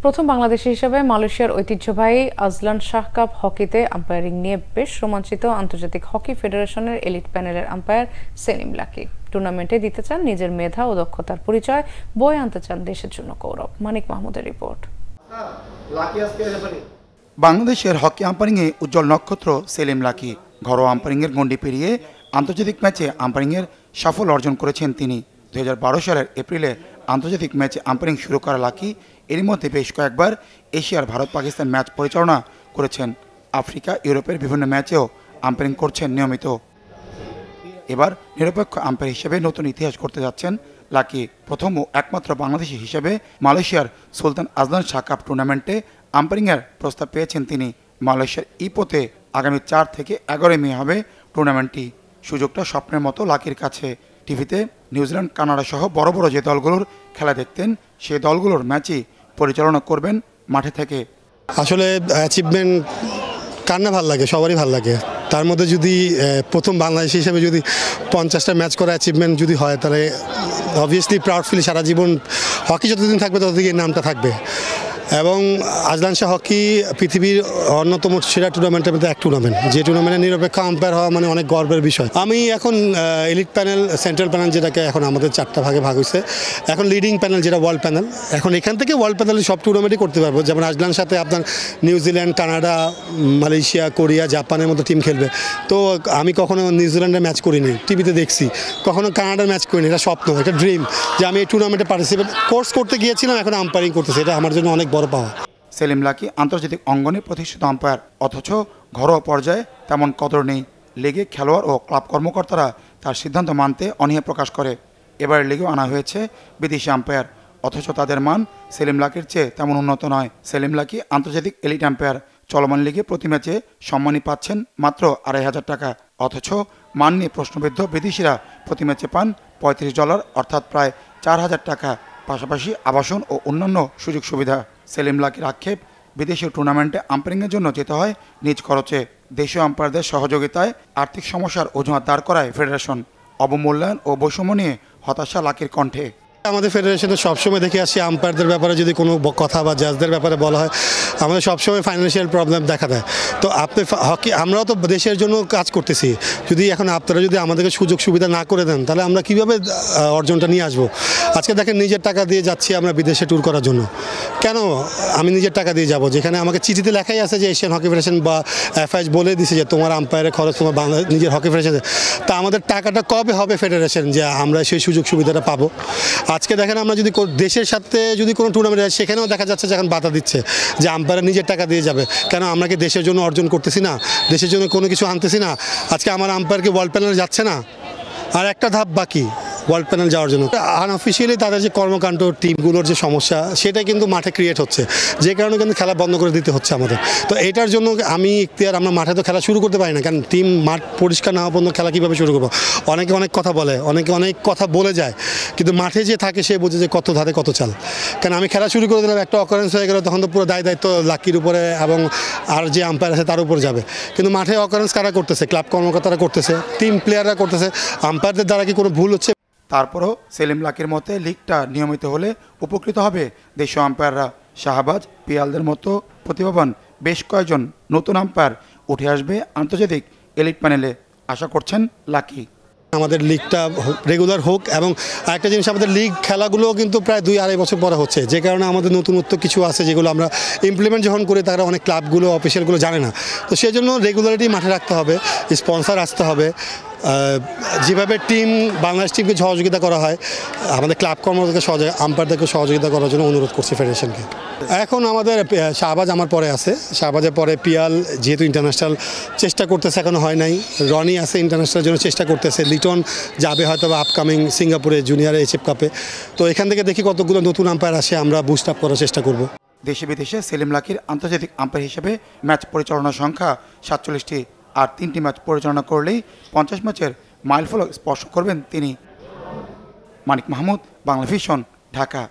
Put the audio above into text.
প্রথম বাংলাদেশি হিসেবে মালয়েশিয়ার ঐতিহ্যবাহী আজলান শাহ কাপ হকিতে আম্পায়ারিং নিয়ে বেশ রোমাঞ্চিত আন্তর্জাতিক হকি ফেডারেশনের এলিট প্যানেলের আম্পায়ার সেলিম লাকি। টুর্নামেন্টে দিতে চান নিজের মেধা ও দক্ষতার পরিচয়, বয়ে আনতে চান দেশের জন্য গৌরব। মানিক মাহমুদের রিপোর্ট। বাংলাদেশের হকি আম্পায়ারিংয়ে উজ্জ্বল নক্ষত্র সেলিম লাকি। ঘরোয়া আম্পায়ারিংয়ের গণ্ডি পেরিয়ে আন্তর্জাতিক ম্যাচে আম্পায়ারিংয়ের সাফল্য অর্জন করেছেন তিনি। 2012 সালের এপ্রিলে আন্তর্জাতিক ম্যাচে আম্পায়ারিং শুরু করা লাকি এরই মধ্যে বেশ কয়েকবার এশিয়ার ভারত পাকিস্তান ম্যাচ পরিচালনা করেছেন। আফ্রিকা, ইউরোপের বিভিন্ন ম্যাচেও আম্পায়ারিং করছেন নিয়মিত। এবার নিরপেক্ষ আম্পায়ার হিসেবে নতুন ইতিহাস করতে যাচ্ছেন লাকি। প্রথম ও একমাত্র বাংলাদেশি হিসেবে মালয়েশিয়ার সুলতান আজলান শাহ কাপ টুর্নামেন্টে আম্পায়ারিংয়ের প্রস্তাব পেয়েছেন তিনি। মালয়েশিয়ার ইপোতে আগামী 4 থেকে 11 মে হবে টুর্নামেন্টটি। সুযোগটা স্বপ্নের মতো লাকির কাছে। টিভিতে নিউজিল্যান্ড, কানাডা সহ বড় বড় যে দলগুলোর খেলা দেখতেন, সেই দলগুলোর ম্যাচই পরিচালনা করবেন মাঠে থেকে। আসলে অ্যাচিভমেন্ট কার না ভাল লাগে, সবারই ভাল লাগে। তার মধ্যে যদি প্রথম বাংলাদেশি হিসেবে যদি 50টা ম্যাচ করা অ্যাচিভমেন্ট যদি হয়, তাহলে অবভিয়াসলি প্রাউড ফিল। সারা জীবন হকি যতদিন থাকবে ততদিন এই নামটা থাকবে। এবং আজলান শাহ হকি পৃথিবীর অন্যতম সেরা টুর্নামেন্টের মধ্যে এক টুর্নামেন্ট, যে টুর্নামেন্টে নিরপেক্ষ আম্পায়ার হওয়া মানে অনেক গর্বের বিষয়। আমি এখন এলিট প্যানেল, সেন্ট্রাল প্যানেল, যেটাকে এখন আমাদের 4টা ভাগে ভাগ হয়েছে। এখন লিডিং প্যানেল যেটা ওয়ার্ল্ড প্যানেল, এখন এখান থেকে ওয়ার্ল্ড প্যানেলে সব টুর্নামেন্টই করতে পারবো। যেমন আজলান সাথে আপনার নিউজিল্যান্ড, কানাডা, মালয়েশিয়া, কোরিয়া, জাপানের মতো টিম খেলবে। তো আমি কখনো নিউজিল্যান্ডের ম্যাচ করিনি, টিভিতে দেখছি। কখনো কানাডার ম্যাচ করিনি, এটা স্বপ্ন, এটা ড্রিম যে আমি এই টুর্নামেন্টে পার্টিসিপেট কোর্স করতে গিয়েছিলাম, এখন আম্পায়ারিং করতেছি। এটা আমার জন্য অনেক বড় পাওয়া। সেলিম লাকি আন্তর্জাতিক অঙ্গনে প্রতিষ্ঠিত আম্পায়ার, অথচ ঘরোয়া পর্যায়ে তেমন কদর নেই। লিগে খেলোয়াড় ও ক্লাব কর্মকর্তারা তার সিদ্ধান্ত মানতে অনীহা প্রকাশ করে। এবারের লিগেও আনা হয়েছে বিদেশি আম্পায়ার, অথচ তাদের মান সেলিম লাকির চেয়ে তেমন উন্নত নয়। সেলিম লাকি আন্তর্জাতিক এলিট আম্পায়ার। চলমান লিগে প্রতি ম্যাচে সম্মানী পাচ্ছেন মাত্র $2,500 টাকা, অথচ মান নিয়ে প্রশ্নবিদ্ধ বিদেশিরা প্রতি ম্যাচে পান $35, অর্থাৎ প্রায় 4,000 টাকা, পাশাপাশি আবাসন ও অন্যান্য সুযোগ সুবিধা। সেলিম লাকির আক্ষেপ, বিদেশি টুর্নামেন্টে আম্পায়ারিংয়ের জন্য যেতে হয় নিজ খরচে। দেশীয় আম্পায়ারদের সহযোগিতায় আর্থিক সমস্যার অজুহাত দাঁড় করায় ফেডারেশন। অবমূল্যায়ন ও বৈষম্য নিয়ে হতাশা লাকির কণ্ঠে। আমাদের ফেডারেশনে সবসময় দেখে আসছি আম্পায়ারদের ব্যাপারে যদি কোনো কথা বা জাজদের ব্যাপারে বলা হয়, আমাদের সবসময় ফাইন্যান্সিয়াল প্রবলেম দেখা দেয়। তো আপনি হকি, আমরাও তো দেশের জন্য কাজ করতেছি। যদি এখন আপনারা যদি আমাদেরকে সুযোগ সুবিধা না করে দেন, তাহলে আমরা কীভাবে অর্জনটা নিয়ে আসবো? আজকে দেখেন, নিজের টাকা দিয়ে যাচ্ছি আমরা বিদেশে ট্যুর করার জন্য। কেন আমি নিজের টাকা দিয়ে যাব, যেখানে আমাকে চিঠিতে লেখাই আছে যে এশিয়ান হকি ফেডারেশন বা এফআইএস বলে দিছে যে তোমার আম্পায়ারের খরচ তোমার নিজের হকি ফেডারেশনে। তা আমাদের টাকাটা কবে হবে ফেডারেশন যে আমরা সেই সুযোগ সুবিধাটা পাবো? আজকে দেখেন, আমরা যদি দেশের সাথে যদি কোনো টুর্নামেন্ট হয়, সেখানেও দেখা যাচ্ছে যে এখন বাধা দিচ্ছে যে আম্পায়ার নিজের টাকা দিয়ে যাবে। কেন আমরা কি দেশের জন্য অর্জন করতেছি না? দেশের জন্য কোনো কিছু আনতেছি না? আজকে আমার আম্পায়ারকে ওয়ার্ল্ড প্যানেলে যাচ্ছে না, আর একটা ধাপ বাকি ওয়ার্ল্ড প্যানেল যাওয়ার জন্য। আনঅফিসিয়ালি তাদের যে কর্মকাণ্ড, টিমগুলোর যে সমস্যা, সেটা কিন্তু মাঠে ক্রিয়েট হচ্ছে, যে কারণে কিন্তু খেলা বন্ধ করে দিতে হচ্ছে আমাদের। তো এটার জন্য আমরা মাঠে তো খেলা শুরু করতে পারি না, কারণ টিম মাঠ পরিষ্কার না হওয়া পর্যন্ত খেলা কীভাবে শুরু করবো? অনেকে অনেক কথা বলে, অনেকে অনেক কথা বলে যায়, কিন্তু মাঠে যে থাকে সে বোঝে যে কত ধারে কত চাল। কারণ আমি খেলা শুরু করে দিলাম, একটা অকারেন্স হয়ে গেল, তখন তো পুরো দায়িত্ব লাকির উপরে এবং আর যে আম্পায়ার আছে তার উপরে যাবে। কিন্তু মাঠে অকারেন্স কারা করতেছে? ক্লাব কর্মকর্তারা করতেছে, টিম প্লেয়াররা করতেছে। আম্পায়ারদের দ্বারা কি কোনো ভুল হচ্ছে? তারপরও সেলিম লাকির মতে লিগটা নিয়মিত হলে উপকৃত হবে দেশীয় আম্পায়াররা। শাহবাজ, পিয়ালদের মতো প্রতিভাবান বেশ কয়েকজন নতুন আম্পায়ার উঠে আসবে আন্তর্জাতিক এলিট প্যানেলে, আশা করছেন লাকি। আমাদের লিগটা রেগুলার হোক, এবং আরেকটা জিনিস, আমাদের লিগ খেলাগুলোও কিন্তু প্রায় 2-2.5 বছর পরে হচ্ছে, যে কারণে আমাদের নতুনত্ব কিছু আছে যেগুলো আমরা ইমপ্লিমেন্ট যখন করি, তারা অনেক ক্লাবগুলো, অফিসিয়ালগুলো জানে না। তো সেই জন্য রেগুলারিটি মাঠে রাখতে হবে, স্পন্সর আসতে হবে। যেভাবে বাংলাদেশ টিমকে সহযোগিতা করা হয়, আমাদের ক্লাব কর্মকর্তাকে আম্পায়ারদেরকে সহযোগিতা করার জন্য অনুরোধ করছি ফেডারেশনকে। এখন আমাদের শাহবাজ আমার পরে আছে, শাহবাজের পরে পিয়াল যেহেতু ইন্টারন্যাশনাল চেষ্টা করতেছে, এখনো হয় নাই। রনি আছে, ইন্টারন্যাশনালের জন্য চেষ্টা করতেছে। লিটন যাবে হয়তো বা আপকামিং সিঙ্গাপুরে জুনিয়র এইচএফ কাপে। তো এখান থেকে দেখি কতগুলো নতুন আম্পায়ার আসে, আমরা বুস্ট আপ করার চেষ্টা করব। দেশে বিদেশে সেলিম লাকির আন্তর্জাতিক আম্পায়ার হিসেবে ম্যাচ পরিচালনার সংখ্যা 47টি, আর 3টি ম্যাচ পরিচালনা করলেই 50 ম্যাচের মাইলফলক স্পর্শ করবেন তিনি। মানিক মাহমুদ, বাংলা ভিশন, ঢাকা।